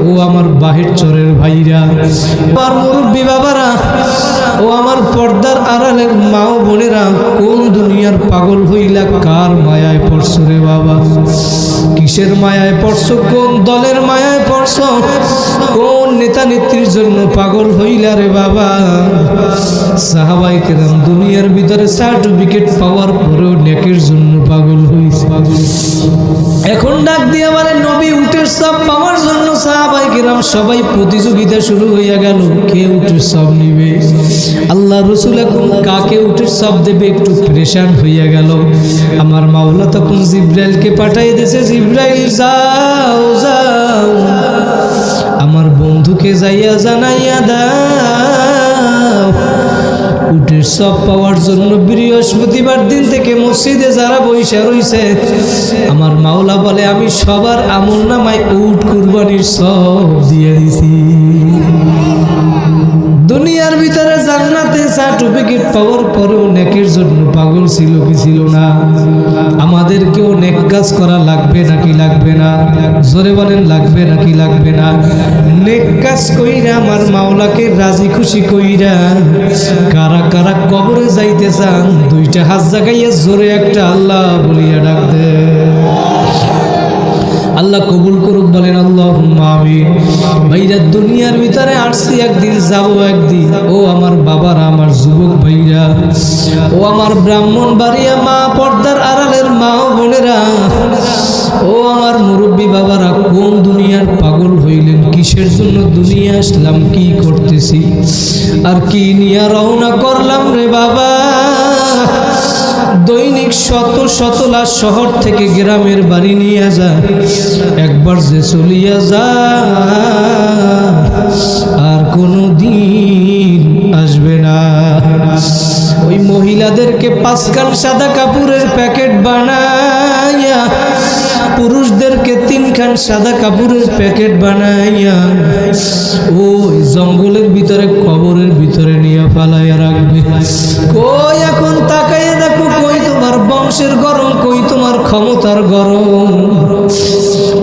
ও আমার বাহির চরের ভাইরা, আমার মুরব্বী বাবারা, ও আমার পর্দার আড়ালের মা ও বোনেরা, কোন দুনিয়ার পাগল হইলা কার মায়ায় পড়ছো রে বাবা? কিসের মায়ায় পড়ছো? কোন দলের মায়ায় পড়ছো? কোন নেতা নেত্রীর জন্য পাগল হইলা রে বাবা? সাহাবায়ে কেরাম দুনিয়ার ভিতরে সার্টিফিকেট পাওয়ার পরেও নেকের জন্য পাগল হইছে। এখন ডাক দিয়ে বলে নবী উটের সব পাওয়ার জন্য সাহাবায়ে কেরাম সবাই প্রতিযোগিতা শুরু হইয়া গেল, কে উটের সব নিবে। আল্লাহ রাসূল এখন কাকে উটের সব দেবে একটু পরেশান হইয়া গেল। আমার মাওলা তখন জিবরাইলকে পাঠিয়ে দিয়েছে, জিবরাইল যাও যাও আমার বন্ধুকে যাইয়া জানাইয়া দাও উটের সব পাওয়ার জন্য বৃহস্পতিবার দিন থেকে মসজিদে যারা বৈশা রইছে, আমার মাওলা বলে আমি সবার আমলনামায় উট কুরবানির সব দিয়ে দিছি। দুনিয়ার ভিতরে জান্নাতে সার্টিফিকেট পাওয়ার পরেও নেকের জন্য পাগল ছিল কি ছিল না? আমাদেরকেও নেক কাজ করা লাগবে নাকি লাগবে না? জোরে বলেন লাগবে নাকি লাগবে না? নেক কাজ কইরা আমার মাওলাকে রাজি খুশি কইরা কারা কারা কবরে যাইতে চান দুইটা হাত জাগাইয়া জোরে একটা আল্লাহ বলিয়া ডাক দে। আল্লাহ কবুল করুক, বলেন আল্লাহুম্মা আমিন। ভাইরা দুনিয়ার ভিতরে আসছি একদিন, যাব একদিন। ও আমার বাবারা, আমার যুবক ভাইরা, ও আমার ব্রাহ্মণ বাড়িয়া মা, পর্দার আড়ালের মা ও বোনেরা, ও আমার মুরব্বী বাবারা, কোন দুনিয়ার পাগল হইলেন? কিসের জন্য দুনিয়া আসলাম? কি করতেছি আর কি নিয়ে রওনা করলাম রে বাবা? দৈনিক শত শত লাশ শহর থেকে গ্রামের বাড়ি নিয়ে যায়, একবার যে চলিয়া যায় আর কোনো দিন আসবে না। ওই মহিলাদেরকে 5 খান সাদা কাপড়ের প্যাকেট বানাইয়া, পুরুষদেরকে 3 খান সাদা কাপড়ের প্যাকেট বানাইয়া ওই জঙ্গলের ভিতরে কবরের ভিতরে নিয়ে ফালাইয়া রাখবে। কই এখন তাকাইয়া দেখো, কই তোমার বংশের গরম, কই তোমার ক্ষমতার গরম,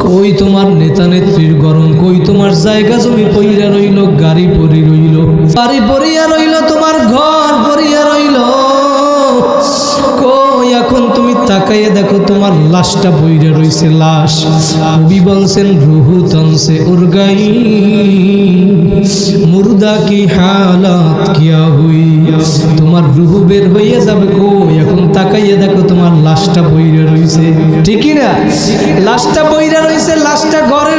কই তোমার নেতা নেত্রীর গরম, কই তোমার জায়গা জমি পইরা রইল, গাড়ি পরি রইল, বাড়ি পরিয়া রইল, তোমার ঘর পরিয়া রইল। কই এখন তুমি তাকাইয়া দেখো, তোমার লাশটা পইরা রইছে। লাশ কবি বলছেন রুহু তনসে উরগাই, মুর্দা কি হালাত কিয়া হুই। তোমার রুহু বের হইয়া যাবে। কই এখন তাকাইয়া দেখো, তোমার লাশটা পইরা রইছে। ঠিকই না? লাশটা পইরা রইছে, লাশটা ঘরে